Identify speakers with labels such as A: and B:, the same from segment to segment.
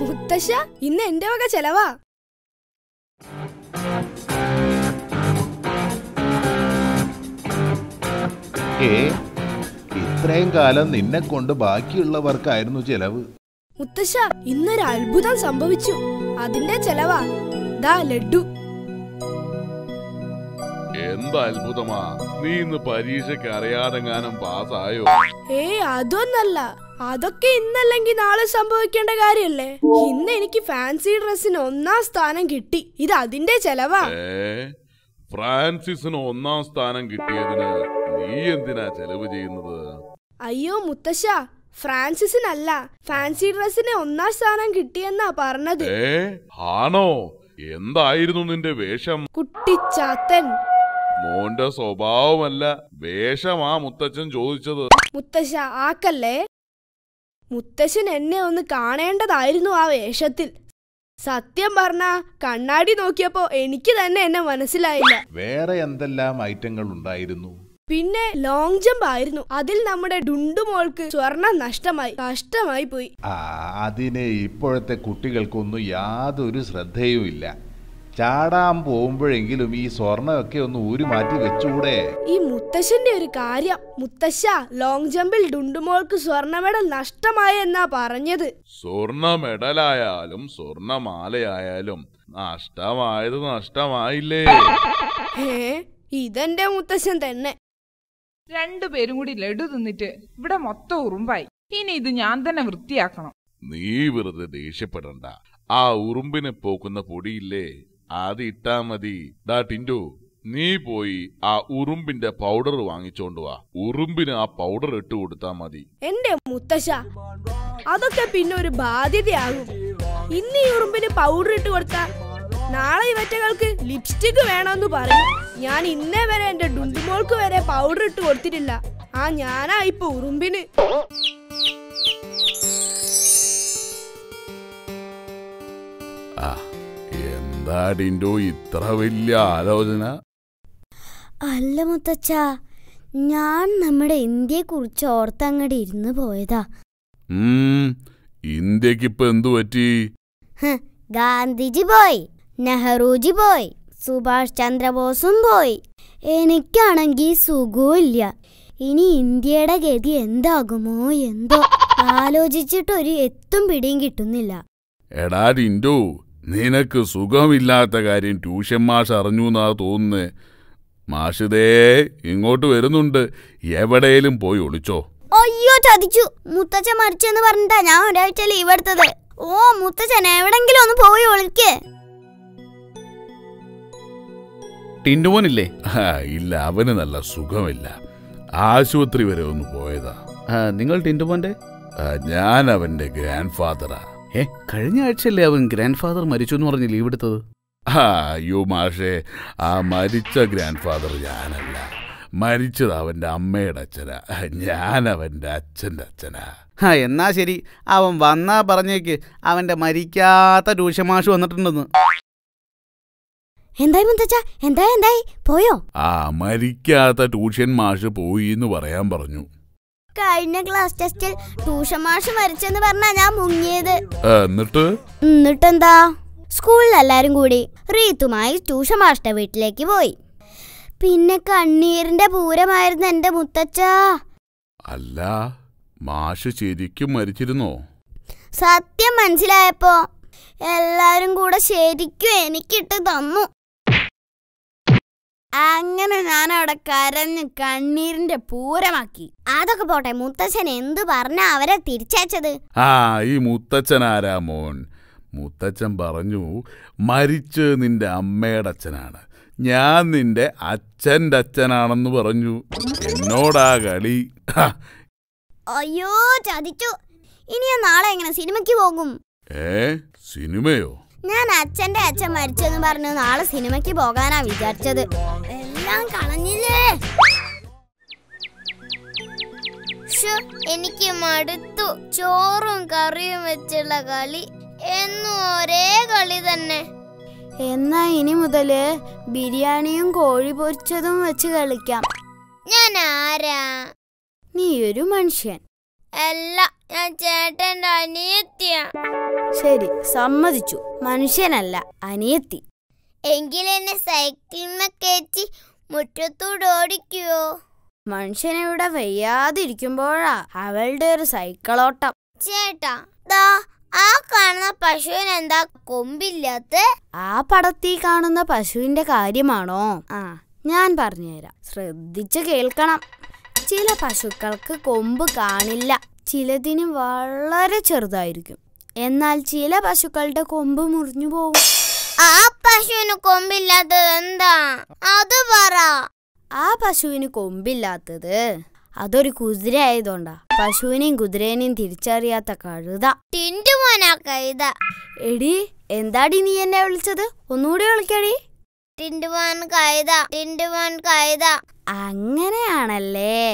A: മുത്തശ്ശ, ഇന്ന് എന്റെ വക ചെലവാ.
B: ഇത്രയും കാലം നിന്നെ കൊണ്ട് ബാക്കിയുള്ളവർക്കായിരുന്നു ചെലവ്.
A: മുത്തശ്ശ, ഇന്നൊരു അത്ഭുതം സംഭവിച്ചു. അതിന്റെ ചെലവാ. ദാ ലഡ്ഡു.
C: എന്താ അത്ഭുതമാ? നീ ഇന്ന് പരീക്ഷയ്ക്ക് അറിയാതെങ്ങാനും പാസ്സായോ?
A: അതൊന്നല്ല. അതൊക്കെ ഇന്നല്ലെങ്കിൽ നാളെ സംഭവിക്കേണ്ട കാര്യല്ലേ. ഇന്ന് എനിക്ക് ഫാൻസി ഡ്രസ്സിന് 1ാം സ്ഥാനം കിട്ടി. ഇത് അതിന്റെ ചെലവാ.
C: ഫ്രാൻസിസിന് 1ാം സ്ഥാനം കിട്ടിയതിന് നീ എന്തിനാ ചെലവ് ചെയ്യുന്നത്?
A: അയ്യോ മുത്തശ്ശ, ഫ്രാൻസിസിനല്ല, ഫാൻസി ഡ്രസ്സിന് 1ാം സ്ഥാനം കിട്ടിയെന്നാ പറഞ്ഞത്.
C: ആണോ? എന്തായിരുന്നു നിന്റെ വേഷം?
A: കുട്ടിച്ചാത്തൻ.
C: മോന്റെ സ്വഭാവമല്ല, വേഷമാ മുത്തച്ഛൻ ചോദിച്ചത്.
A: മുത്തശ്ശ ആക്കല്ലേ. മുത്തശ്ശൻ എന്നെ ഒന്ന് കാണേണ്ടതായിരുന്നു ആ വേഷത്തിൽ. സത്യം പറഞ്ഞ കണ്ണാടി നോക്കിയപ്പോ എനിക്ക് തന്നെ എന്നെ മനസ്സിലായില്ല.
B: വേറെ എന്തെല്ലാം ഐറ്റങ്ങൾ ഉണ്ടായിരുന്നു?
A: പിന്നെ ലോങ് ജമ്പ് ആയിരുന്നു. അതിൽ നമ്മുടെ ഡുണ്ടുമോൾക്ക് സ്വർണം കഷ്ടമായി പോയി.
B: അതിന് ഇപ്പോഴത്തെ കുട്ടികൾക്കൊന്നും യാതൊരു ശ്രദ്ധയും ഇല്ല. ചാടാൻ പോകുമ്പോഴെങ്കിലും ഈ സ്വർണ്ണമൊക്കെ ഒന്ന് ഊരി മാറ്റി വെച്ചുകൂടെ?
A: ഈ മുത്തശ്ശന്റെ ഒരു കാര്യം. മുത്തശ്ശ, ലോങ് ജമ്പിൽ ഡുണ്ടുമോൾക്ക് സ്വർണ്ണ മെഡൽ നഷ്ടമായി എന്നാ പറഞ്ഞത്.
C: സ്വർണ്ണ മെഡലായാലും സ്വർണ്ണമാലയായാലും നഷ്ടമായത് നഷ്ടമായില്ലേ?
A: ഇതെന്റെ മുത്തശ്ശൻ തന്നെ.
D: രണ്ടുപേരും കൂടി ലഡു തിന്നിട്ട് ഇവിടെ മൊത്തം ഉറുമ്പായി. ഇനി ഇത് ഞാൻ തന്നെ വൃത്തിയാക്കണം.
C: നീ വെറുതെ ദേഷ്യപ്പെടണ്ട. ആ ഉറുമ്പിനെ പോക്കുന്ന പൊടിയില്ലേ, അത് ഇട്ടാ മതി. ഡാ ടിൻഡു, നീ പോയി ആ ഉറുമ്പിന്റെ പൗഡർ വാങ്ങിച്ചോണ്ട് വാ. ഉറുമ്പിന് ആ പൗഡർ ഇട്ട് കൊടുത്താ മതി.
A: എന്റെ മുത്തശ്ശ, അതൊക്കെ പിന്നെ ഒരു ബാധ്യതയാകും. ഇന്ന് ഈ ഉറുമ്പിന് പൗഡർ ഇട്ട് കൊടുത്താ നാളെ ഇവറ്റകൾക്ക് ലിപ്സ്റ്റിക് വേണമെന്ന് പറയും. ഞാൻ ഇന്നേ വരെ എന്റെ ഡുണ്ടുമോൾക്ക് വരെ പൗഡർ ഇട്ട് കൊടുത്തിട്ടില്ല. ഞാനാ ഇപ്പൊ ഉറുമ്പിന്.
C: എന്താ ടിൻഡു ഇത്ര വലിയ ആലോചന?
E: അല്ല മുത്തച്ഛ, ഞാൻ നമ്മുടെ ഇന്ത്യയെ കുറിച്ച് ഓർത്തങ്ങടെ ഇരുന്ന് പോയതാ.
C: ഇന്ത്യക്കിപ്പോ എന്തു പറ്റി?
E: ഗാന്ധിജി പോയി, നെഹ്റുജി പോയി, സുഭാഷ് ചന്ദ്രബോസും പോയി. എനിക്കാണെങ്കിൽ സുഖമില്ല. ഇനി ഇന്ത്യയുടെ ഗതി എന്താകുമോ എന്തോ. ആലോചിച്ചിട്ടൊരു എത്തും പിടിയും കിട്ടുന്നില്ല.
C: എടാ ടിൻഡു, നിനക്ക് സുഖമില്ലാത്ത കാര്യം ട്യൂഷൻ മാഷ് അറിഞ്ഞു എന്നാ തോന്നുന്നേ. മാഷിതേ ഇങ്ങോട്ട് വരുന്നുണ്ട്. എവിടെയും പോയി ഒളിച്ചോ.
E: അയ്യോ ചതിച്ചു. മുത്തച്ഛൻ മരിച്ചെന്ന് പറഞ്ഞിട്ടാ ഞാൻ ഒരാഴ്ച ലീവ് എടുത്തത്. മുത്തച്ഛൻ എവിടെങ്കിലും ഒന്ന് പോയി ഒളിക്കേ.
C: ടിൻഡുമോനില്ലേ? ഇല്ല, അവന് നല്ല സുഖമില്ല. ആശുപത്രി വരെ ഒന്ന് പോയതാ.
F: നിങ്ങൾ ടിൻഡുമോന്റെ?
C: ഞാൻ അവന്റെ ഗ്രാൻഡ് ഫാദറാ.
F: കഴിഞ്ഞ ആഴ്ചയല്ലേ അവൻ ഗ്രാൻഡ് ഫാദർ മരിച്ചു എന്ന് പറഞ്ഞ് ലീവ് എടുത്തത്?
C: അയ്യോ മാഷേ, ആ മരിച്ച ഗ്രാൻഡ് ഫാദർ ഞാനല്ല. മരിച്ചത് അവന്റെ അമ്മയുടെ അച്ഛനാ. ഞാൻ അവന്റെ അച്ഛൻ്റെ അച്ഛനാ.
F: എന്നാ ശരി, അവൻ വന്നാ പറഞ്ഞേക്ക് അവന്റെ മരിക്കാത്ത ട്യൂഷൻ മാഷ് വന്നിട്ടുണ്ടെന്ന്.
E: എന്തായി മുത്തച്ഛ? എന്തായി പോയോ?
C: മരിക്കാത്ത ട്യൂഷൻ മാഷ് പോയി എന്ന് പറയാൻ പറഞ്ഞു.
E: കഴിഞ്ഞ ക്ലാസ് ടെസ്റ്റിൽ ട്യൂഷൻ മാഷ് മരിച്ചെന്ന് പറഞ്ഞാ ഞാൻ മുങ്ങിയത്.
C: എന്നിട്ടെന്താ?
E: സ്കൂളിൽ എല്ലാരും കൂടി റീത്തുമായി ട്യൂഷൻ മാഷിന്റെ വീട്ടിലേക്ക് പോയി. പിന്നെ കണ്ണീരിന്റെ പൂരമായിരുന്നു എന്റെ മുത്തച്ഛ.
C: അല്ല, മാഷ് ശരിക്കും മരിച്ചിരുന്നോ?
E: സത്യം മനസ്സിലായപ്പോ എല്ലാരും കൂടെ ശരിക്കും എനിക്കിട്ട് തന്നു. അങ്ങനെ ഞാൻ അവിടെ കരഞ്ഞ് കണ്ണീരിന്റെ പൂരമാക്കി. അതൊക്കെ പോട്ടെ, മുത്തച്ഛൻ എന്തു പറഞ്ഞാ അവരെ തിരിച്ചയച്ചത്?
C: ഈ മുത്തച്ഛനാരാ മോൻ? മുത്തച്ഛൻ പറഞ്ഞു മരിച്ച് നിന്റെ അമ്മയുടെ അച്ഛനാണ്, ഞാൻ നിന്റെ അച്ഛൻ്റെ അച്ഛനാണെന്ന് പറഞ്ഞു. എന്നോടാ കളി.
E: അയ്യോ ചതിച്ചു. ഇനി ഞാൻ നാളെ എങ്ങനെ സിനിമയ്ക്ക് പോകും?
C: സിനിമയോ?
E: ഞാൻ അച്ഛന്റെ അച്ഛൻ മരിച്ചെന്ന് പറഞ്ഞു നാളെ സിനിമയ്ക്ക് പോകാനാ വിചാരിച്ചത്. എല്ലാം കളഞ്ഞില്ലേ. എനിക്ക് മടുത്തു. ചോറും കറിയും വെച്ചുള്ള കളി എന്നും ഒരേ കളി തന്നെ. എന്നാ ഇനി മുതല് ബിരിയാണിയും കോഴി പൊരിച്ചതും വെച്ച് കളിക്കാം. ഞാൻ ആരാ? നീ ഒരു മനുഷ്യൻ. അല്ല, ഞാൻ ചേട്ടന്റെ അനിയത്തിയാ.
G: ശരി, സമ്മതിച്ചു. മനുഷ്യനല്ല, അനിയത്തി.
E: എങ്കിലെന്നെ സൈക്കിളിനെ കയറ്റി മുറ്റത്തൂടെ ഓടിക്കുവോ?
G: മനുഷ്യനിവിടെ വയ്യാതിരിക്കുമ്പോഴാ അവളുടെ ഒരു സൈക്കിളോട്ടം.
E: ചേട്ടാ, ദാ ആ കാണുന്ന പശുവിനെന്താ കൊമ്പില്ലാത്ത?
G: ആ പടത്തിൽ കാണുന്ന പശുവിന്റെ കാര്യമാണോ? ഞാൻ പറഞ്ഞുതരാം, ശ്രദ്ധിച്ചു കേൾക്കണം. ചില പശുക്കൾക്ക് കൊമ്പ് കാണില്ല, ചിലതിന് വളരെ ചെറുതായിരിക്കും. എന്നാൽ ചില പശുക്കളുടെ കൊമ്പ് മുറിഞ്ഞു പോകും.
E: ആ പശുവിന് കൊമ്പില്ലാത്തത് എന്താ? അത് പറ.
G: ആ പശുവിന് കൊമ്പില്ലാത്തത് അതൊരു കുതിര ആയതുകൊണ്ടാ. പശുവിനെയും കുതിരേനെയും തിരിച്ചറിയാത്ത കഴുത.
E: ടിന്റുമോനാ കഴുത.
G: എടി, എന്താടി നീ എന്നെ വിളിച്ചത്? ഒന്നുകൂടി വിളിക്കടി.
E: ടിന്റുമോൻ കഴുത, ടിന്റുമോൻ കഴുത.
G: അങ്ങനെയാണല്ലേ?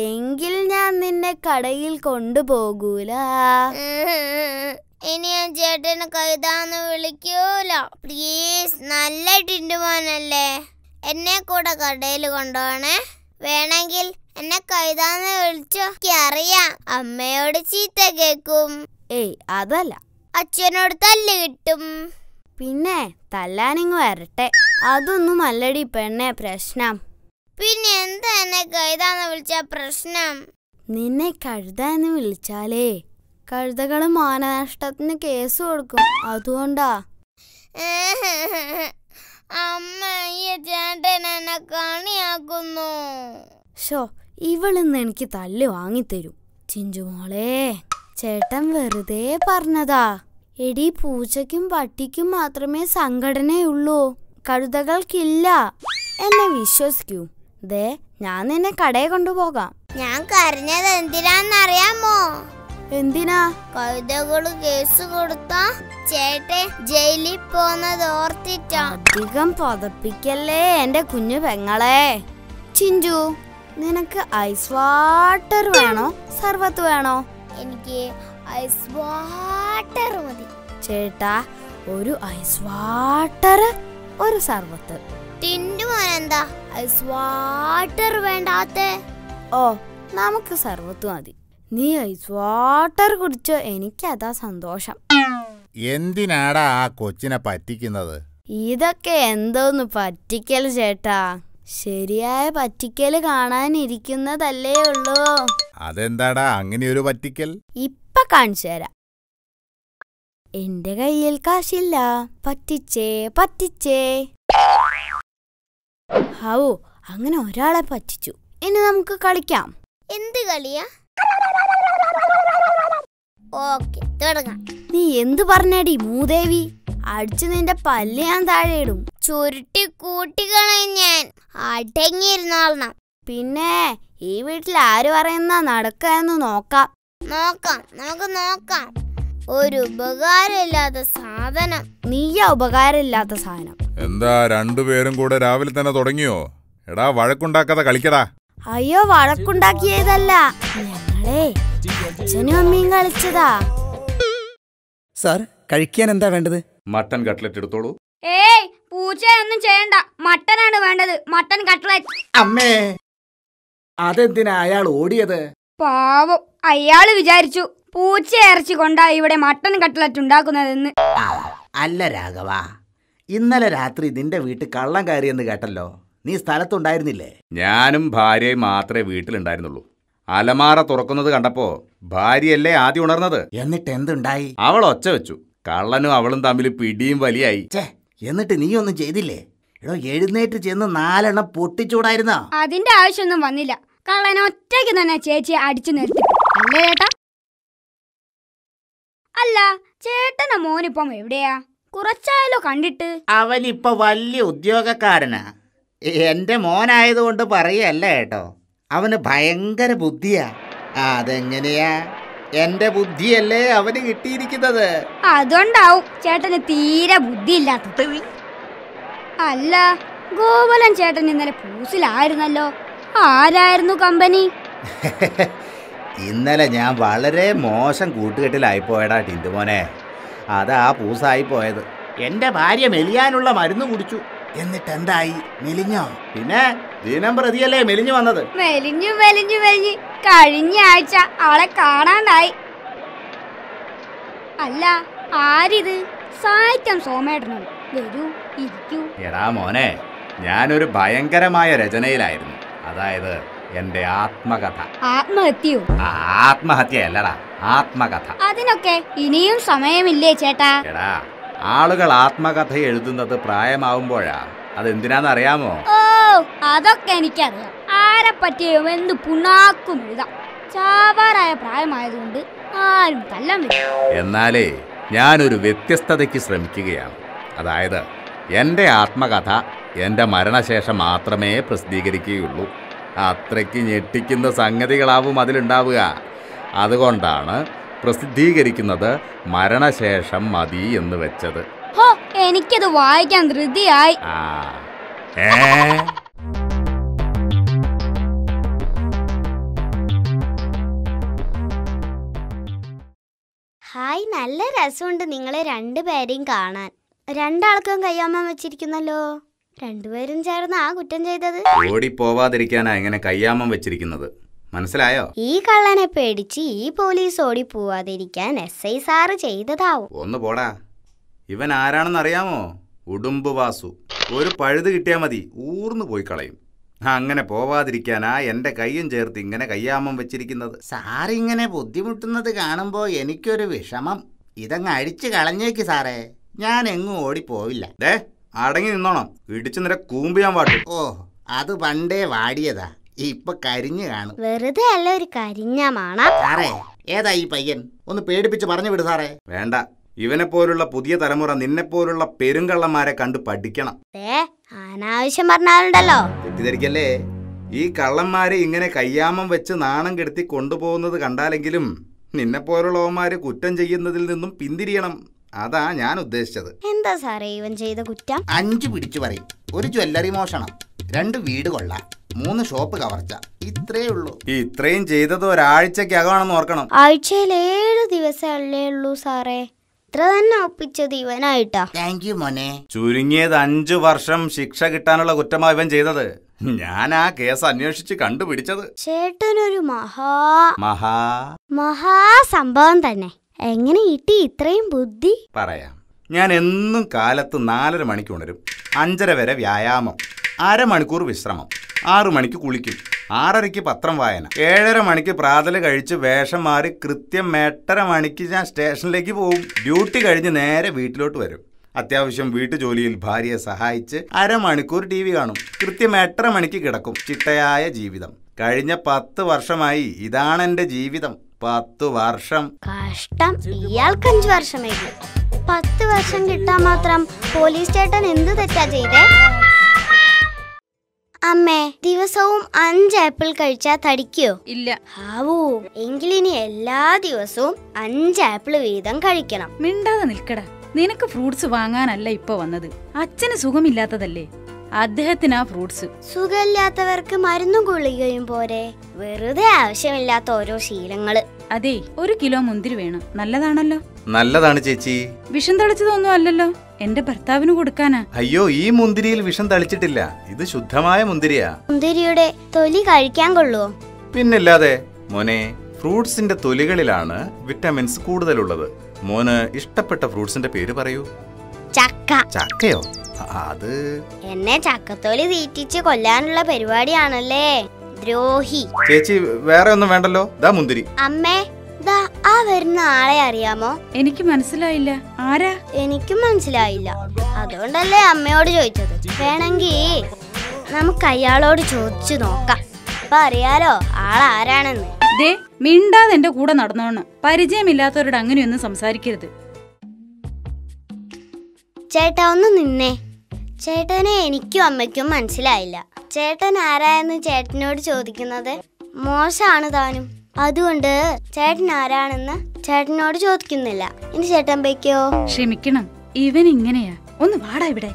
G: എങ്കിൽ ഞാൻ നിന്നെ കടയിൽ കൊണ്ടുപോകൂല.
E: ഇനി ഞാൻ ചേട്ടന് കഴുതാന്ന് വിളിക്കൂല. പ്ലീസ്, നല്ല ടിന്റുമോനല്ലേ, എന്നെ കൂടെ കടയിൽ കൊണ്ടുപോണേ. വേണമെങ്കിൽ എന്നെ കഴുതാന്ന് വിളിച്ചോ. അറിയാം, അമ്മയോട് ചീത്ത കേക്കും.
G: ഏയ്, അതല്ല.
E: അച്ഛനോട് തല്ല് കിട്ടും.
G: പിന്നെ തല്ലാനിങ് വരട്ടെ. അതൊന്നും അല്ലടി പെണ്ണെ പ്രശ്നം.
E: പിന്നെ എന്താ എന്നെ കഴുതാന്ന് വിളിച്ച പ്രശ്നം?
G: നിന്നെ കഴുതാന്ന് വിളിച്ചാലേ കഴുതകള് മാനനഷ്ടത്തിന് കേസ് കൊടുക്കും, അതുകൊണ്ടാ.
E: അമ്മ, ഈ ചേട്ടൻ എന്നെ കണിയാക്കുന്നു.
G: ഇവളിന്ന് എനിക്ക് തല്ല് വാങ്ങിത്തരും. ചിഞ്ചുമോളെ, ചേട്ടൻ വെറുതെ പറഞ്ഞതാ. എടി, പൂച്ചയ്ക്കും പട്ടിക്കും മാത്രമേ സംഘടനയുള്ളൂ, കഴുതകൾക്കില്ല. എന്നെ വിശ്വസിക്കൂ. ദേ, ഞാൻ നിന്നെ കടയെ കൊണ്ടുപോകാം.
E: ഞാൻ കരഞ്ഞത് എന്തിനാന്നറിയാമോ?
G: എന്തിനാ?
E: കഴുതകള് കേസ് കൊടുത്താ ചേട്ടൻ ജയിലിൽ പോന്നത് ഓർത്തിട്ടാ.
G: അധികം പതപ്പിക്കല്ലേ എന്റെ കുഞ്ഞു പെങ്ങളെ. ചിഞ്ചു, നിനക്ക് ഐസ് വാട്ടർ വേണോ സർവത്ത് വേണോ?
E: എനിക്ക് ഐസ് വാട്ടർ മതി.
G: ചേട്ടാ, ഒരു ഐസ് വാട്ടർ, ഒരു സർവത്ത്.
E: ടിന്റുമോൻ എന്താ ഐസ് വാട്ടർ വേണ്ടാത്തെ?
G: ഓ, നമുക്ക് സർവത്ത് മതി. നീ ഐസ് വാട്ടർ കുടിച്ചോ, എനിക്കതാ സന്തോഷം.
H: എന്തിനാടാ ആ കൊച്ചിനെ പറ്റിക്കുന്നത്?
G: ഇതൊക്കെ എന്തോന്ന് പറ്റിക്കൽ ചേട്ടാ. ശരിയായ പറ്റിക്കല് കാണാനിരിക്കുന്നതല്ലേ ഉള്ളൂ.
H: അതെന്താടാ അങ്ങനെയൊരു പറ്റിക്കൽ?
G: ഇപ്പൊ കാണിച്ചു തരാം. എന്റെ കയ്യിൽ കാശില്ല, പറ്റിച്ചേ പറ്റിച്ചേ. ഹൗ, അങ്ങനെ ഒരാളെ പറ്റിച്ചു. ഇനി നമുക്ക് കളിക്കാം.
E: എന്ത് കളിയാ? ഓക്കെ, തുടങ്ങാം.
G: നീ എന്ത് പറഞ്ഞടി മൂദേവി? അടിച്ചു നിന്റെ പല്ല് ഞാൻ താഴെ ഇടും.
E: ചുരുട്ടി കൂട്ടിക്കളയും ഞാൻ. അടങ്ങിയിരുന്നോളണം.
G: പിന്നെ ഈ വീട്ടിൽ ആര് പറയുന്ന നടക്കാന്ന് നോക്കാം.
E: നമുക്ക് നോക്കാം. ഒരു ഉപകാരമില്ലാത്ത സാധനം.
G: നീയാ ഉപകാരമില്ലാത്ത സാധനം.
H: എന്താ രണ്ടുപേരും കൂടെ രാവിലെ തന്നെ തുടങ്ങിയോ? എടാ, വഴക്കുണ്ടാക്കാതെ കളിക്കടാ.
G: അയ്യോ, വഴക്കുണ്ടാക്കിയതല്ല, ഞങ്ങളെ അച്ഛനും അമ്മയും കളിച്ചതാ.
I: സാർ, കഴിക്കാൻ എന്താ വേണ്ടത്?
C: മട്ടൻ കട്ട്ലറ്റ് എടുത്തോളൂ.
J: ഏയ്, പൂച്ചയൊന്നും ചെയ്യണ്ട, മട്ടനാണ് വേണ്ടത്. Mutton cutlet.
I: അമ്മേ, അതെന്തിനാ അയാൾ ഓടിയത്?
J: പാവം, അയാള് വിചാരിച്ചു പൂച്ച ഇറച്ചി കൊണ്ടാ ഇവിടെ മട്ടൻ കട്ട്ലറ്റ് ഉണ്ടാക്കുന്നതെന്ന്.
I: അല്ല രാഘവ, ഇന്നലെ രാത്രി നിന്റെ വീട്ടിൽ കള്ളം കയറിയെന്ന് കേട്ടല്ലോ. നീ സ്ഥലത്തുണ്ടായിരുന്നില്ലേ?
K: ഞാനും ഭാര്യയും മാത്രമേ വീട്ടിലുണ്ടായിരുന്നുള്ളൂ. അലമാറ തുറക്കുന്നത് കണ്ടപ്പോ ഭാര്യയല്ലേ ആദ്യം ഉണർന്നത്.
I: എന്നിട്ട് എന്തുണ്ടായി?
K: അവൾ ഒച്ച വെച്ചു. കള്ളനും അവളും തമ്മിൽ പിടിയും വലിയായി.
I: എന്നിട്ട് നീ ഒന്നും ചെയ്തില്ലേ? എടോ, എഴുന്നേറ്റ് ചെന്ന് 4 പൊട്ടിച്ചൂടായിരുന്നോ?
J: അതിന്റെ ആവശ്യമൊന്നും വന്നില്ല. കള്ളൻ ഒറ്റയ്ക്ക് തന്നെ ചേച്ചിയെ അടിച്ചു നിർത്തി. അല്ലേ ചേട്ടാ? അല്ല, ചേട്ടന്റെ മോനിപ്പം എവിടെയാ? കുറച്ചായാലോ കണ്ടിട്ട്.
I: അവനിപ്പോ വലിയ ഉദ്യോഗക്കാരനാ. എന്റെ മോനായതുകൊണ്ട് പറയല്ല കേട്ടോ, അവന് ഭയങ്കര ബുദ്ധിയാ. അതെങ്ങനെയാ? എന്റെ ബുദ്ധിയല്ലേ അവന് കിട്ടിയിരിക്കുന്നത്.
J: അതുകൊണ്ടാവും ചേട്ടന് തീരെ ബുദ്ധിയില്ലാത്തത്. അല്ല, ഗോപാലൻ ചേട്ടൻ ഇന്നലെ പൂസിലായിരുന്നല്ലോ. ആരായിരുന്നു കമ്പനി?
I: ഇന്നലെ ഞാൻ വളരെ മോശം കൂട്ടുകെട്ടിലായിപ്പോയടാ ടിന്റുമോനെ. അതാ പൂസായി പോയത്. എന്റെ ഭാര്യ മെലിയാനുള്ള മരുന്ന് കുടിച്ചു. എന്നിട്ട് എന്തായി? മെലിഞ്ഞോ? പിന്നെ ദിനം പ്രതിയല്ലേ മെലിഞ്ഞു വന്നത്.
J: മെലിഞ്ഞു കഴിഞ്ഞ ആഴ്ച അവളെ കാണാണ്ടായി. അല്ല, ആരിത്? സാഹിത്യം സോമേട്ടനോ? വരൂ, ഇരിക്കൂ.
K: എടാ മോനെ, ഞാനൊരു ഭയങ്കരമായ രചനയിലായിരുന്നു. അതായത് എന്റെ ആത്മകഥ.
J: ആത്മഹത്യയോ?
K: ആത്മഹത്യയല്ലടാ, ആത്മകഥ.
J: അതിനൊക്കെ ഇനിയും സമയമില്ലേ ചേട്ടാ?
K: എടാ, ആളുകൾ ആത്മകഥ എഴുതുന്നത് പ്രായമാവുമ്പോഴാ. അതെന്തിനാന്നറിയാമോ?
J: ഓ, അതൊക്കെ എനിക്കറിയാം. ആരെ പറ്റിയും എന്ത് പുണ്ണാക്കും എഴുതാം. ചാവാറായ പ്രായമായതുകൊണ്ട് ആരും തല്ലാൻ വരും.
K: എന്നാലേ ഞാനൊരു വ്യത്യസ്തതയ്ക്ക് ശ്രമിക്കുകയാണ്. അതായത് എൻ്റെ ആത്മകഥ എൻ്റെ മരണശേഷം മാത്രമേ പ്രസിദ്ധീകരിക്കുകയുള്ളൂ. അത്രയ്ക്ക് ഞെട്ടിക്കുന്ന സംഗതികളാവും അതിലുണ്ടാവുക. അതുകൊണ്ടാണ് പ്രസിദ്ധീകരിക്കുന്നത് മരണശേഷം മതി എന്ന് വെച്ചത്.
J: ഹോ, എനിക്കത് വായിക്കാൻ ധൃതിയായി.
E: ഹായ്, നല്ല രസമുണ്ട് നിങ്ങളെ രണ്ടുപേരെയും കാണാൻ. രണ്ടാൾക്കും കയ്യാമ്മ വെച്ചിരിക്കുന്നല്ലോ. രണ്ടുപേരും ചേർന്ന് ആ കുറ്റം ചെയ്തത്.
K: ഓടിപ്പോവാതിരിക്കാനാ ഇങ്ങനെ കയ്യാമം വെച്ചിരിക്കുന്നത്, മനസ്സിലായോ?
E: ഈ കള്ളനെ പേടിച്ച് ഈ പോലീസ് ഓടിപ്പോവാതിരിക്കാൻ SI സാറ് ചെയ്തതാവും.
K: ഒന്ന് പോടാ. ഇവൻ ആരാണെന്ന് അറിയാമോ? ഉടുമ്പ് വാസു. ഒരു പഴുത് കിട്ടിയാൽ മതി, ഊർന്നു പോയി കളയും. അങ്ങനെ പോവാതിരിക്കാനാ എൻ്റെ കയ്യും ചേർത്ത് ഇങ്ങനെ കയ്യാമം വെച്ചിരിക്കുന്നത്.
I: സാറിങ്ങനെ ബുദ്ധിമുട്ടുന്നത് കാണുമ്പോൾ എനിക്കൊരു വിഷമം. ഇതങ്ങ് അഴിച്ചു കളഞ്ഞേക്ക് സാറേ, ഞാൻ എങ്ങും ഓടിപ്പോവില്ല.
K: ദേ, അടങ്ങി നിന്നോണം, ഇടിച്ചു നിര കൂമ്പ് ഞാൻ വാട്ടും.
I: ഓ, അത് പണ്ടേ വാടിയതാ, ഇപ്പൊ കരിഞ്ഞു കാണും.
E: വെറുതെ അല്ല ഒരു കരിഞ്ഞ മണം.
I: സാറേ, ഏതാ ഈ പയ്യൻ? ഒന്ന് പേടിപ്പിച്ച് പറഞ്ഞു വിട് സാറേ.
K: വേണ്ട, ഇവനെ പോലുള്ള പുതിയ തലമുറ നിന്നെ പോലുള്ള പെരുങ്കള്ളന്മാരെ കണ്ടു പഠിക്കണം.
E: അനാവശ്യം പറഞ്ഞാലുണ്ടല്ലോ.
K: തെറ്റിദ്ധരിക്കല്ലേ? ഈ കള്ളന്മാരെ ഇങ്ങനെ കയ്യാമം വെച്ച് നാണം കെടുത്തി കൊണ്ടുപോകുന്നത് കണ്ടാലെങ്കിലും നിന്നെ പോലുള്ളവന്മാര് കുറ്റം ചെയ്യുന്നതിൽ നിന്നും പിന്തിരിയണം. അതാ ഞാൻ ഉദ്ദേശിച്ചത്.
E: എന്താ സാറേ ഇവൻ ചെയ്ത കുറ്റം?
I: 5 പിടിച്ചു പറയും. ഒരു ജ്വല്ലറി മോഷണം, 2 വീട് കൊള്ളാം, 3 ഷോപ്പ് കവർച്ച. ഇത്രേ ഉള്ളൂ.
K: ഇത്രയും ചെയ്തത് ഒരാഴ്ചക്കകമാണെന്ന് ഓർക്കണം.
E: ആഴ്ചയിൽ 7 ദിവസമല്ലേ ഉള്ളൂ സാറേ. ഇത്ര തന്നെ ഒപ്പിച്ചത് ഇവനായിട്ടാ.
I: താങ്ക് യു മോനെ.
K: ചുരുങ്ങിയത് 5 വർഷം ശിക്ഷ കിട്ടാനുള്ള കുറ്റമാ ഇവൻ ചെയ്തത്. ഞാൻ ആ കേസ് അന്വേഷിച്ച് കണ്ടുപിടിച്ചത്.
E: ചേട്ടനൊരു മഹാ സംഭവം തന്നെ. എങ്ങനെ കിട്ടി ഇത്രയും ബുദ്ധി?
K: പറയാം. ഞാൻ എന്നും കാലത്ത് 4:30 മണിക്ക് ഉണരും. 5:30 വരെ വ്യായാമം, 1/2 മണിക്കൂർ വിശ്രമം, 6 മണിക്ക് കുളിക്കും, 6:30 പത്രം വായന, 7:30 മണിക്ക് പ്രാതൽ കഴിച്ച് വേഷം മാറി കൃത്യം 8:30 മണിക്ക് ഞാൻ സ്റ്റേഷനിലേക്ക് പോകും. ഡ്യൂട്ടി കഴിഞ്ഞ് നേരെ വീട്ടിലോട്ട് വരും. അത്യാവശ്യം വീട്ടുജോലിയിൽ ഭാര്യയെ സഹായിച്ച് 1/2 മണിക്കൂർ TV കാണും. കൃത്യം 8:30 മണിക്ക് കിടക്കും. ചിട്ടയായ ജീവിതം. കഴിഞ്ഞ 10 വർഷമായി ഇതാണ് എൻ്റെ ജീവിതം. 10 വർഷം.
E: കഷ്ടം. ഇയാൾക്ക് 5 വർഷമേ. 10 വർഷം കിട്ടാൻ മാത്രം പോലീസ് ചേട്ടൻ എന്ത് തെറ്റാ ചെയ്തേ? അമ്മേ, ദിവസവും 5 ആപ്പിൾ കഴിച്ചാ തടിക്കോ?
L: ഇല്ല.
E: ആവൂ, എങ്കിലിനി എല്ലാ ദിവസവും 5 ആപ്പിൾ വീതം കഴിക്കണം.
L: മിണ്ടാതെ നിൽക്കടാ. നിനക്ക് ഫ്രൂട്ട്സ് വാങ്ങാനല്ല ഇപ്പൊ വന്നത്. അച്ഛന് സുഖമില്ലാത്തതല്ലേ, അദ്ദേഹത്തിനാ ഫ്രൂട്ട്സ്.
E: സുഖമില്ലാത്തവർക്ക് മരുന്നും ഗുളികയും പോരെ? വെറുതെ ആവശ്യമില്ലാത്ത ഓരോ ശീലങ്ങള്.
L: അതെ, 1 കിലോ മുന്തിരി വേണം. നല്ലതാണല്ലോ.
K: നല്ലതാണ് ചേച്ചി.
L: വിഷം തളിച്ചതൊന്നും അല്ലല്ലോ, എന്റെ ഭർത്താവിന് കൊടുക്കാനാ.
K: അയ്യോ, ഈ മുന്തിരിയിൽ വിഷം തളിച്ചിട്ടില്ല. ഇത് ശുദ്ധമായ മുന്തിരിയാ.
E: മുന്തിരിയുടെ തൊലി കഴിക്കാൻ കൊള്ളുവോ?
K: പിന്നില്ലാതെ. മോനെ, ഫ്രൂട്ട്സിന്റെ തൊലികളിലാണ് വിറ്റമിൻസ് കൂടുതലുള്ളത്. മോന് ഇഷ്ടപ്പെട്ട ഫ്രൂട്ട്സിന്റെ പേര് പറയൂ.
E: ചക്ക.
K: ചക്കയോ? അത്
E: എന്നെ ചക്കത്തോലി തീറ്റിച്ച് കൊല്ലാനുള്ള പരിപാടിയാണല്ലേ, ദ്രോഹി.
K: ചേച്ചി, വേറെ ഒന്നും വേണ്ടല്ലോ. ദാ മുന്തിരി.
E: അമ്മേ, ദാ ആ വരുന്ന ആളെ അറിയാമോ?
L: എനിക്ക് മനസ്സിലായില്ല. ആരാ?
E: എനിക്കും മനസ്സിലായില്ല. അതുകൊണ്ടല്ലേ അമ്മയോട് ചോദിച്ചത്. വേണമെങ്കിൽ നമുക്ക് അയാളോട് ചോദിച്ചു നോക്കാം. അപ്പൊ അറിയാലോ ആളാരാണെന്ന്.
L: ദേ, മിണ്ടാതെ എന്റെ കൂടെ നടന്നോണം. പരിചയമില്ലാത്തവരോട് അങ്ങനെയൊന്നും സംസാരിക്കരുത്.
E: ചേട്ടാ, ഒന്ന് നിന്നേ. ചേട്ടനെ എനിക്കും അമ്മയ്ക്കും മനസ്സിലായില്ല. ചേട്ടൻ ആരായെന്ന് ചേട്ടനോട് ചോദിക്കുന്നത് മോശമാണ് താനും. അതുകൊണ്ട് ചേട്ടൻ ആരാണെന്ന് ചേട്ടനോട് ചോദിക്കുന്നില്ല. ഇനി ചേട്ടൻ പോയിക്കോ.
L: ക്ഷമിക്കണം, ഇവൻ ഇങ്ങനെയാ. ഒന്ന് വാടാ ഇവിടെ.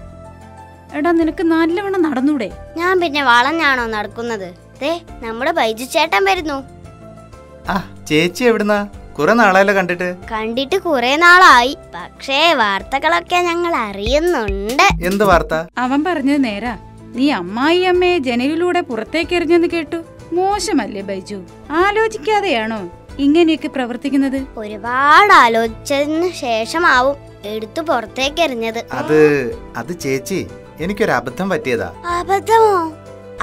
L: എടാ, നിനക്ക് നല്ലവണ്ണം നടന്നൂടെ?
E: ഞാൻ പിന്നെ വളഞ്ഞാണോ നടക്കുന്നത്? ദേ, നമ്മുടെ ബൈജു ചേട്ടൻ വരുന്നു.
K: ചേച്ചി എവിടുന്നാ? കുറെ നാളായല്ലോ കണ്ടിട്ട്.
E: കണ്ടിട്ട് കുറെ നാളായി. പക്ഷേ വാർത്തകളൊക്കെ ഞങ്ങൾ അറിയുന്നുണ്ട്.
K: എന്ത് വാർത്ത?
L: അവൻ പറഞ്ഞത് നേരാ. നീ അമ്മായിയമ്മയെ ജനലിലൂടെ പുറത്തേക്കെറിഞ്ഞെന്ന് കേട്ടു. മോശമല്ലേ ബൈജു? ആലോചിക്കാതെയാണോ ഇങ്ങനെയൊക്കെ പ്രവർത്തിക്കുന്നത്?
E: ഒരുപാട് ആലോചിച്ചതിന് ശേഷമാവും എടുത്തു പുറത്തേക്ക് എറിഞ്ഞത്.
K: അത് ചേച്ചി, എനിക്കൊരു അബദ്ധം പറ്റിയതാ.
E: അബദ്ധമോ?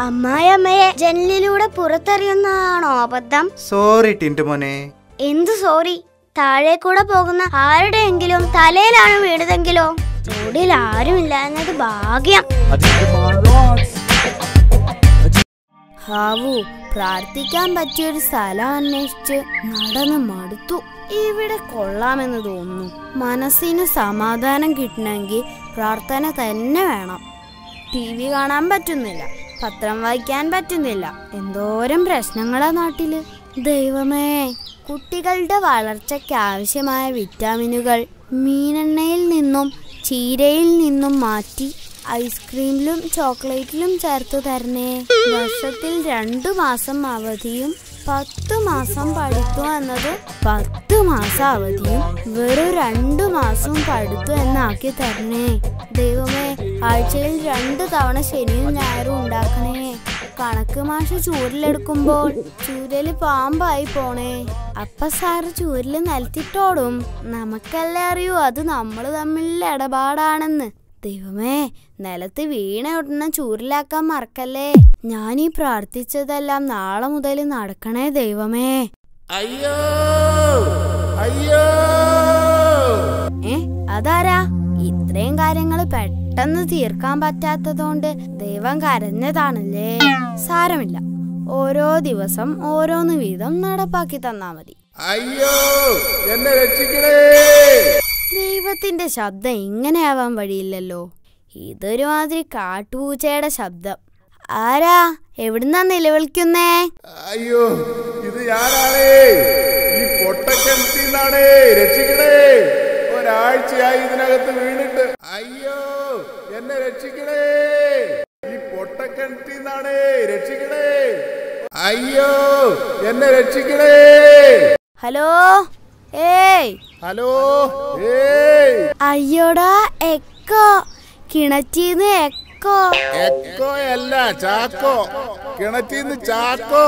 E: അമ്മായിയമ്മയെ ജനലിലൂടെ പുറത്തെറിയുന്നതാണോ അബദ്ധം?
K: സോറി ടിൻറ്റു മോനെ.
E: എന്തു സോറി? താഴെ കൂടെ പോകുന്ന ആരുടെയെങ്കിലും തലയിലാണ് വീണതെങ്കിലോ? റോഡിൽ ആരുമില്ലാഞ്ഞത് ഭാഗ്യം.
G: ഹാവു, പ്രാർത്ഥിക്കാൻ പറ്റിയൊരു സ്ഥലം അന്വേഷിച്ച് നടന്ന് മടുത്തു. ഇവിടെ കൊള്ളാമെന്ന് തോന്നുന്നു. മനസ്സിന് സമാധാനം കിട്ടണമെങ്കിൽ പ്രാർത്ഥന തന്നെ വേണം. TV കാണാൻ പറ്റുന്നില്ല, പത്രം വായിക്കാൻ പറ്റുന്നില്ല. എന്തോരം പ്രശ്നങ്ങളാ നാട്ടില്. ദൈവമേ, കുട്ടികളുടെ വളർച്ചയ്ക്ക് ആവശ്യമായ വിറ്റാമിനുകൾ മീനെണ്ണയിൽ നിന്നും ചീരയിൽ നിന്നും മാറ്റി ഐസ്ക്രീമിലും ചോക്ലേറ്റിലും ചേർത്ത് തരണേ. വർഷത്തിൽ 2 മാസം അവധിയും 10 മാസം പഠിത്തു എന്നത് 10 മാസം അവധിയും വെറും 2 മാസവും പഠിത്തു എന്നാക്കി തരണേ. ദൈവമേ, ആഴ്ചയിൽ 2 തവണ ശനിയും ഞായറും ഉണ്ടാക്കണേ. കണക്ക് മാഷ് ചൂരിലെടുക്കുമ്പോൾ ചൂരല് പാമ്പായി പോണേ. അപ്പ സാറ് ചൂരില് നിലത്തിട്ടോടും. നമുക്കല്ലേ അറിയൂ അത് നമ്മൾ തമ്മിലുള്ള ഇടപാടാണെന്ന്. ദൈവമേ, നിലത്ത് വീണ ഉടനെ ചൂരിലാക്കാൻ മറക്കല്ലേ. ഞാനീ പ്രാർത്ഥിച്ചതെല്ലാം നാളെ മുതൽ നടക്കണേ ദൈവമേ.
M: അയ്യോ അയ്യോ.
G: അതാരാ? ഇത്രയും കാര്യങ്ങൾ പെട്ടെന്ന് തീർക്കാൻ പറ്റാത്തതുകൊണ്ട് ദൈവം കരഞ്ഞതാണല്ലേ. സാരമില്ല, ഓരോ ദിവസം ഓരോന്ന് വീതം നടപ്പാക്കി തന്നാ മതി.
M: അയ്യോ, എന്നെ രക്ഷിക്കണേ.
G: ദൈവത്തിന്റെ ശബ്ദം ഇങ്ങനെയാവാൻ വഴിയില്ലല്ലോ. ഇതൊരുമാതിരി കാട്ടുപൂച്ചയുടെ ശബ്ദം. ആരാ? എവിടുന്നാ നിലവിളിക്കുന്നേ?
M: അയ്യോ, ഇത് ഞാനാണേ. ഈ പൊട്ടക്കിണറ്റിന്നാണേ. രക്ഷിക്കണേ. ഒരാഴ്ചയായി ഇതിനകത്ത് വീണിട്ട്. അയ്യോ, എന്നെ രക്ഷിക്കണേ. ഈ പൊട്ടക്കിണറ്റിന്നാണേ. രക്ഷിക്കണേ. അയ്യോ, എന്നെ രക്ഷിക്കണേ.
G: ഹലോ, ഏയ്
M: ഹലോ, ഏയ്.
G: അയ്യോടാ, എക്കോ. കിണറ്റീന്ന് എക്കോ.
M: എക്കോ അല്ല, ചാക്കോ. കിണറ്റീന്ന് ചാക്കോ.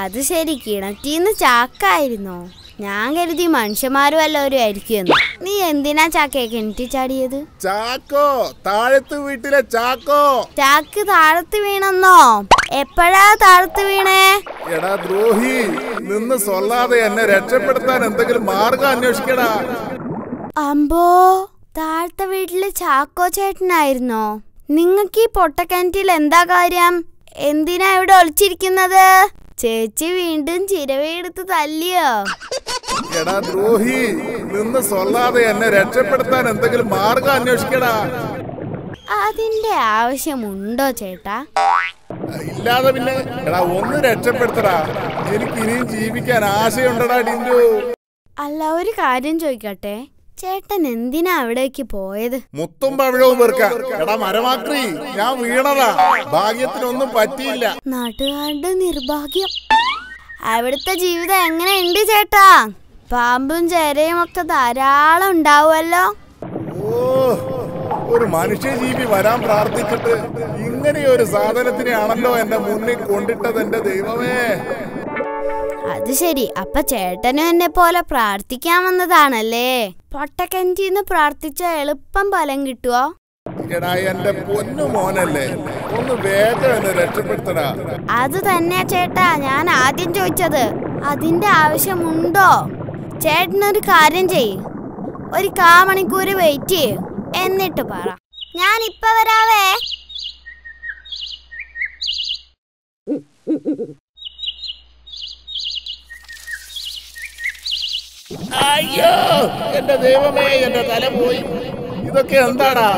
G: അത് ശരി, കിണറ്റീന്ന് ചാക്കായിരുന്നോ? ഞാൻ കരുതി മനുഷ്യന്മാരും എല്ലാവരും ആയിരിക്കുമെന്ന്. നീ എന്തിനാ ചാക്കയെ കിണറ്റി ചാടിയത്?
M: ചാക്കോ, താഴത്ത് വീട്ടിലെ ചാക്കോ.
G: ചാക്ക് താഴത്ത് വീണെന്നോ? എപ്പോഴാ താഴത്ത് വീണേ?
M: എടാ ദ്രോഹി, നിന്ന് സൊല്ലാതെ എന്നെ രക്ഷപ്പെടുത്താൻ എന്തെങ്കിലും മാർഗം അന്വേഷിക്കടാ.
G: അമ്പോ, താഴത്തെ വീട്ടില് ചാക്കോ ചേട്ടനായിരുന്നോ? നിങ്ങക്ക് ഈ പൊട്ടക്കിണറ്റിൽ എന്താ കാര്യം? എന്തിനാ ഇവിടെ ഒളിച്ചിരിക്കുന്നത്? ചേച്ചി വീണ്ടും ചിരവയെടുത്ത് തല്ലിയോ?
M: എടാ ദ്രോഹി, നിന്ന് സൊല്ലാതെ എന്നെ രക്ഷപ്പെടുത്താൻ എന്തെങ്കിലും മാർഗം അന്വേഷിക്കടാ.
G: അതിന്റെ ആവശ്യമുണ്ടോ ചേട്ടാ?
M: ഇല്ലാതെ പിന്നെ. എടാ ഒന്ന് രക്ഷപ്പെടുത്തടാ. എനിക്ക് ഇനിയും ജീവിക്കാൻ ആശയുണ്ടടാ ടിൻഡു.
G: അല്ല, ഒരു കാര്യം ചോദിക്കട്ടെ, ചേട്ടൻ എന്തിനാ അവിടേക്ക് പോയത്?
M: മുത്തും പവിഴവും വെറുക്കാൻ. എടാ മരമാക്രി, ഞാൻ വീണതാ. ഭാഗ്യത്തിനൊന്നും പറ്റിയില്ല.
G: നാട്ടുകാരുടെ നിർഭാഗ്യം. അവിടുത്തെ ജീവിതം എങ്ങനെയുണ്ട് ചേട്ടാ? പാമ്പും ചേരയും ഒക്കെ ധാരാളം ഉണ്ടാവുമല്ലോ.
M: ഓ, ഒരു മനുഷ്യജീവി വരാൻ പ്രാർത്ഥിച്ചിട്ട് ഇങ്ങനെയൊരു സാധനത്തിനെയാണല്ലോ എന്റെ മുന്നിൽ കൊണ്ടിട്ടത്. എന്റെ ദൈവമേ.
G: അത് ശരി, അപ്പൊ ചേട്ടനും എന്നെ പോലെ പ്രാർത്ഥിക്കാൻ വന്നതാണല്ലേ? പൊട്ടക്കിണറ്റിന്ന് പ്രാർത്ഥിച്ച എളുപ്പം ഫലം കിട്ടുവോ?
M: എടാ എന്റെ പൊന്നു മോനല്ലേ, ഒന്ന് വേഗം എന്നെ രക്ഷപ്പെടുത്തടാ.
G: അത് തന്നെ ചേട്ടാ ഞാൻ ആദ്യം ചോദിച്ചത്. അതിന്റെ ആവശ്യമുണ്ടോ? ചേട്ടനൊരു കാര്യം ചെയ്യ്, ഒരു 1/4 മണിക്കൂർ വെയിറ്റ് ചെയ്യ്, എന്നിട്ട് പറ. ഞാൻ ഇപ്പൊ വരാവേ.
M: അയ്യോ, എന്റെ ദൈവമേ, എന്റെ തല പോയി. ഇതൊക്കെ എന്താടാ?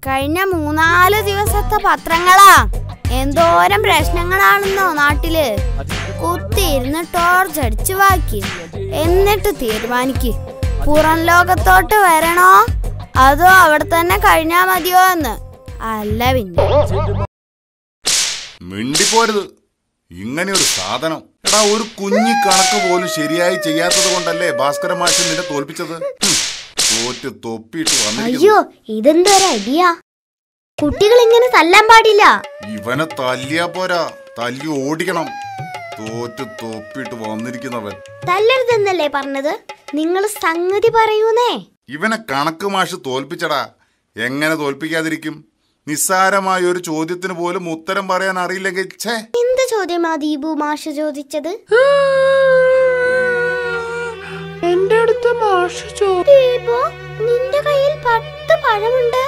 G: കഴിഞ്ഞ 3-4 ദിവസത്തെ പത്രങ്ങളാ. എന്തോരം പ്രശ്നങ്ങളാണെന്നോ നാട്ടില്. കുത്തിയിരുന്ന് ടോർച്ച് അടിച്ച് വായിക്ക്, എന്നിട്ട് തീരുമാനിക്ക് പുറം ലോകത്തോട്ട് വരണോ അതോ അവിടെ തന്നെ കഴിഞ്ഞാ മതിയോ എന്ന്. അല്ല പിന്നെ
H: മിണ്ടിപ്പോരുത്. ഇങ്ങനെ ഒരു സാധനം. എടാ, ഒരു കുഞ്ഞി കണക്ക് പോലും ശരിയായി ചെയ്യാത്തത് കൊണ്ടല്ലേ ഭാസ്കര മാഷ് നിന്നെ തോൽപ്പിച്ചത്. തോറ്റ് തൊപ്പിയിട്ട് വന്നിരിക്കുന്നു.
E: അയ്യോ, ഇതെന്തൊരു ഐഡിയ. കുട്ടികൾ ഇങ്ങനെ തല്ലാൻ പാടില്ല.
H: ഇവനെ തല്ലിയാ പോരാ, തല്ലി ഓടിക്കണം. തോറ്റ് തൊപ്പിട്ട് വന്നിരിക്കുന്നവൻ.
E: തല്ലരുതെന്നല്ലേ പറഞ്ഞത്? നിങ്ങൾ സംഗതി പറയൂന്നേ.
H: ഇവനെ കണക്ക് മാഷ് തോൽപ്പിച്ചടാ. എങ്ങനെ തോൽപ്പിക്കാതിരിക്കും? നിസ്സാരമായ ഒരു ചോദ്യത്തിന് പോലും ഉത്തരം പറയാൻ അറിയില്ലെങ്കിൽ.
E: എന്ത് ചോദ്യമാ ദീപു മാഷ് ചോദിച്ചത്?
A: എന്റെ അടുത്ത് മാഷ്
E: ദീപു, നിന്റെ കയ്യിൽ 10 പഴമുണ്ട്.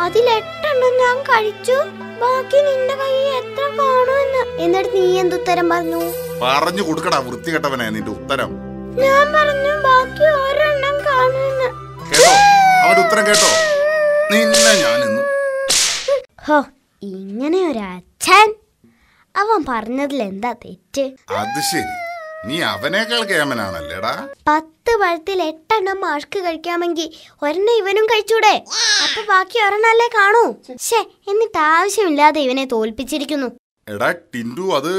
E: അതിൽ 8 ഞാൻ കഴിച്ചു. ബാക്കി നിന്റെ കയ്യിൽ എത്ര കാണുമെന്ന്. എന്നിട്ട് നീ എന്തുത്തരം പറഞ്ഞു?
H: പറഞ്ഞു കൊടുക്കടാ വൃത്തികെട്ടവനെ നിന്റെ ഉത്തരം.
E: ഞാൻ പറഞ്ഞു ബാക്കി 1 കാണുമെന്ന്.
H: കേട്ടോ? അവന്റെ ഉത്തരം കേട്ടോ? നിന്നെ ഞാനിന്ന്
E: ഇങ്ങനെ ഒരു അച്ഛൻ. അവൻ പറഞ്ഞതിൽ എന്താ തെറ്റ്?
H: അത് ശരി, നീ അവനേക്കാൾ കേമനാണല്ലേടാ.
E: 10 പഴത്തിൽ 8 മാഷ്ക്ക് കഴിക്കാമെങ്കിൽ 1 ഇവനും കഴിച്ചൂടെ? അപ്പൊ ബാക്കി 1 കാണൂ. എന്നിട്ട് ആവശ്യമില്ലാതെ ഇവനെ തോൽപ്പിച്ചിരിക്കുന്നു.
H: എടാ ടിൻഡു, അത്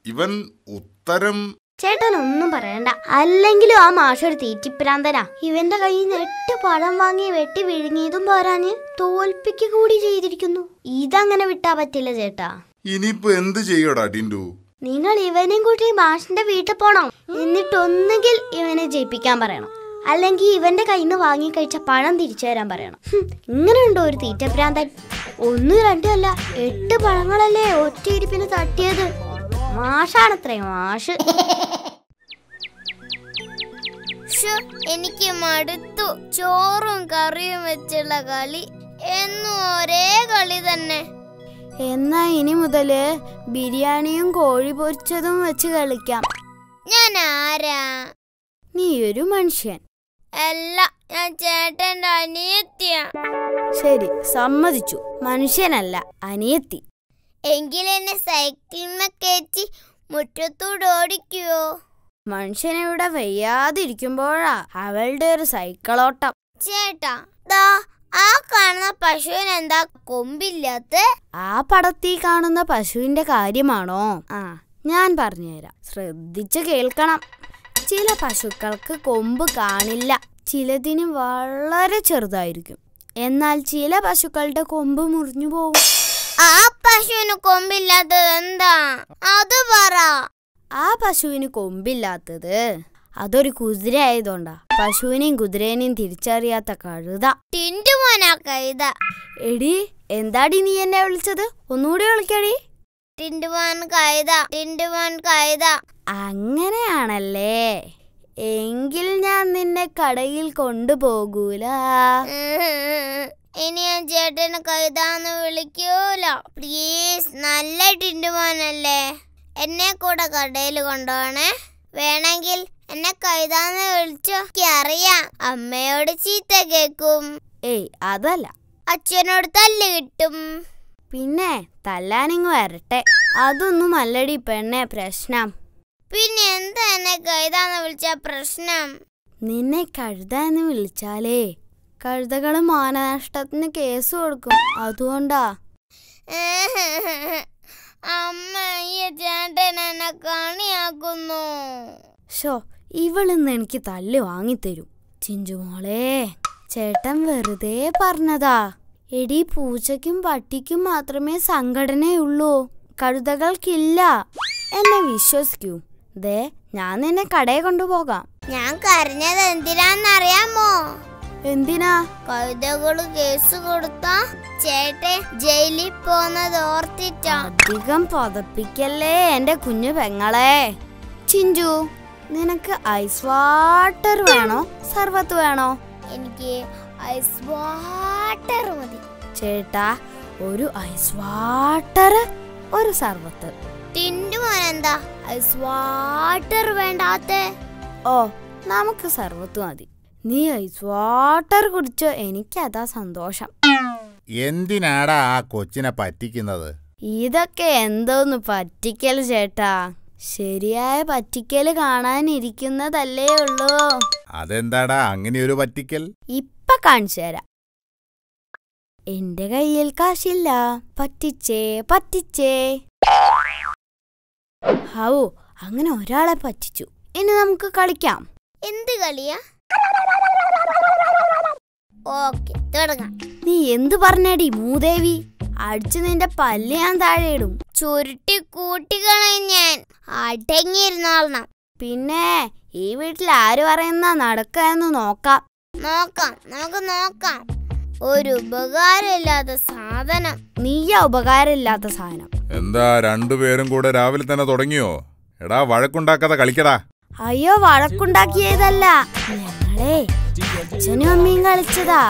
H: ഇവൻ ഉത്തരം.
E: ചേട്ടൻ ഒന്നും പറയണ്ട. അല്ലെങ്കിലും ആ മാഷൊരു തീറ്റിപ്രാന്തനാ. ഇവന്റെ കയ്യിൽ നിന്ന് 8 പഴം വാങ്ങി വെട്ടി വിഴുങ്ങിയതും പോരാഞ്ഞ് തോൽപ്പിക്കുക കൂടി ചെയ്തിരിക്കുന്നു. ഇതങ്ങനെ വിട്ടാ പറ്റില്ല ചേട്ടാ.
H: ഇനിയിപ്പോ എന്ത് ചെയ്യടാ ടിൻഡു?
E: നിങ്ങൾ ഇവനെയും കൂട്ടി മാഷിന്റെ വീട്ടിൽ പോണം. എന്നിട്ട് ഒന്നുകിൽ ഇവനെ ജയിപ്പിക്കാൻ പറയണം, അല്ലെങ്കിൽ ഇവന്റെ കയ്യിൽ നിന്ന് വാങ്ങി കഴിച്ച പഴം തിരിച്ചു തരാൻ പറയണം. ഇങ്ങനെയുണ്ടോ ഒരു തീറ്റപ്രാന്തൻ? 1, 2 അല്ല, 8 പഴങ്ങളല്ലേ ഒറ്റ ഇരിപ്പിന് തട്ടിയത്. മാഷാണത്രേ മാഷ്.
G: എനിക്ക് മടുത്തു. ചോറും കറിയും വെച്ചുള്ള കളി എന്നും ഒരേ കളി തന്നെ.
E: എന്നാ ഇനി മുതല് ബിരിയാണിയും കോഴി പൊരിച്ചതും വെച്ച് കളിക്കാം.
G: ഞാൻ ആരാ?
E: നീ ഒരു മനുഷ്യൻ
G: അല്ല, ഞാൻ ചേട്ടന്റെ അനിയത്തിയാ.
E: ശരി, സമ്മതിച്ചു. മനുഷ്യനല്ല, അനിയത്തി.
G: എങ്കിലെന്നെ സൈക്കിളിനെ കയറ്റി മുറ്റത്തൂടെ ഓടിക്കുവോ?
E: മനുഷ്യനിവിടെ വയ്യാതിരിക്കുമ്പോഴാ അവളുടെ ഒരു സൈക്കിളോട്ടം.
G: ചേട്ടാ, ദാ ആ കാണുന്ന പശുവിന് എന്താ കൊമ്പില്ലാത്ത?
E: ആ പടത്തിൽ കാണുന്ന പശുവിന്റെ കാര്യമാണോ? ഞാൻ പറഞ്ഞുതരാം, ശ്രദ്ധിച്ചു കേൾക്കണം. ചില പശുക്കൾക്ക് കൊമ്പ് കാണില്ല. ചിലതിന് വളരെ ചെറുതായിരിക്കും. എന്നാൽ ചില പശുക്കളുടെ കൊമ്പ് മുറിഞ്ഞു പോകും.
G: ആ പശുവിന് കൊമ്പില്ലാത്തത് എന്താ? അത് പറ.
E: ആ പശുവിന് കൊമ്പില്ലാത്തത് അതൊരു കുതിര ആയതുകൊണ്ടാ. പശുവിനെയും കുതിരേനെയും തിരിച്ചറിയാത്ത കഴുത.
G: ടിൻഡുമോനാ കഴുത.
E: എടി, എന്താടി നീ എന്നെ വിളിച്ചത്? ഒന്നുകൂടി വിളിക്കടി.
G: ടിൻഡുമോൻ കഴുത, ടിൻഡുമോൻ കഴുത.
E: അങ്ങനെയാണല്ലേ? എങ്കിൽ ഞാൻ നിന്നെ കടയിൽ കൊണ്ടുപോകൂല.
G: ഇനി ഞാൻ ചേട്ടന് കഴുതാന്ന് വിളിക്കൂല. പ്ലീസ്, നല്ല ടിൻഡുമോനല്ലേ? എന്നെ കൂടെ കടയിൽ കൊണ്ടുപോണേ. വേണമെങ്കിൽ എന്നെ കഴുതാന്ന് വിളിച്ചോ. അറിയാം, അമ്മയോട് ചീത്ത കേക്കും.
E: ഏയ്, അതല്ല.
G: അച്ഛനോട് തല്ല് കിട്ടും.
E: പിന്നെ തല്ലാനിങ് വരട്ടെ. അതൊന്നും അല്ലടി പെണ്ണെ പ്രശ്നം.
G: പിന്നെ എന്താ എന്നെ കഴുതാന്ന് വിളിച്ച പ്രശ്നം?
E: നിന്നെ കഴുതാന്ന് വിളിച്ചാലേ കഴുതകള് മാനനഷ്ടത്തിന് കേസ് കൊടുക്കും. അതുകൊണ്ടാ.
G: അമ്മ, ഈ ചേട്ടൻ എന്നെ കണിയാക്കുന്നു.
E: ഇവളിന്ന് എനിക്ക് തല്ല് വാങ്ങിത്തരും. ചിഞ്ചുമോളെ, ചേട്ടൻ വെറുതെ പറഞ്ഞതാ. എടി, പൂച്ചയ്ക്കും പട്ടിക്കും മാത്രമേ സംഘടനയുള്ളൂ, കഴുതകൾക്കില്ല. എന്നെ വിശ്വസിക്കൂ. ദേ, ഞാൻ നിന്നെ കടയിൽ കൊണ്ടുപോകാം.
G: ഞാൻ കരഞ്ഞത് എന്തിനാന്നറിയാമോ?
E: എന്തിനാ?
G: കഴുതകള് കേസ് കൊടുത്താ ചേട്ടൻ ജയിലിൽ പോന്നത് ഓർത്തിട്ടാ.
E: അധികം പതപ്പിക്കല്ലേ എന്റെ കുഞ്ഞു പെങ്ങളെ. ചിഞ്ചു, നിനക്ക് ഐസ് വാട്ടർ വേണോ സർബത്ത് വേണോ?
G: എനിക്ക് ഐസ് വാട്ടർ മതി.
E: ചേട്ടാ, ഒരു ഐസ് വാട്ടർ, ഒരു സർബത്ത്.
G: ടിൻഡുമോൻ എന്താ ഐസ് വാട്ടർ വേണ്ടാത്തെ?
E: ഓ, നമുക്ക് സർബത്ത് മതി. നീ ഐസ് വാട്ടർ കുടിച്ചോ, എനിക്കതാ സന്തോഷം.
M: എന്തിനാടാ ആ കൊച്ചിനെ പറ്റിക്കുന്നത്?
E: ഇതൊക്കെ എന്തോന്ന് പറ്റിക്കൽ ചേട്ടാ. ശരിയായ പറ്റിക്കല് കാണാനിരിക്കുന്നതല്ലേ ഉള്ളൂ.
M: അതെന്താടാ അങ്ങനെ ഒരു പറ്റിക്കൽ?
E: ഇപ്പൊ കാണിച്ചു തരാം. എന്റെ കയ്യിൽ കാശില്ല, പറ്റിച്ചേ പറ്റിച്ചേ. ഹൗ, അങ്ങനെ ഒരാളെ പറ്റിച്ചു. ഇനി നമുക്ക് കളിക്കാം.
G: എന്ത് കളിയാ?
E: ഓക്കെ തുടങ്ങാം.
G: നീ എന്തു പറഞ്ഞടി മൂദേവി? അടിച്ചു നിന്റെ പല്ല് ഞാൻ താഴെ ഇടും.
E: ചുരുട്ടി കൂട്ടിക്കളയും ഞാൻ. അടങ്ങിയിരുന്നോളണം.
G: പിന്നെ ഈ വീട്ടിൽ ആര് പറയുന്ന നടക്കാന്ന് നോക്കാം.
E: നമുക്ക് നോക്കാം. ഒരു ഉപകാരമില്ലാത്ത സാധനം.
G: നീയാ ഉപകാരമില്ലാത്ത സാധനം.
M: എന്താ രണ്ടുപേരും കൂടെ രാവിലെ തന്നെ തുടങ്ങിയോ? എടാ വഴക്കുണ്ടാക്കാതെ കളിക്കടാ.
G: അയ്യോ വഴക്കുണ്ടാക്കിയതല്ല, ഞങ്ങളെ അച്ഛനും അമ്മയും കളിച്ചതാ.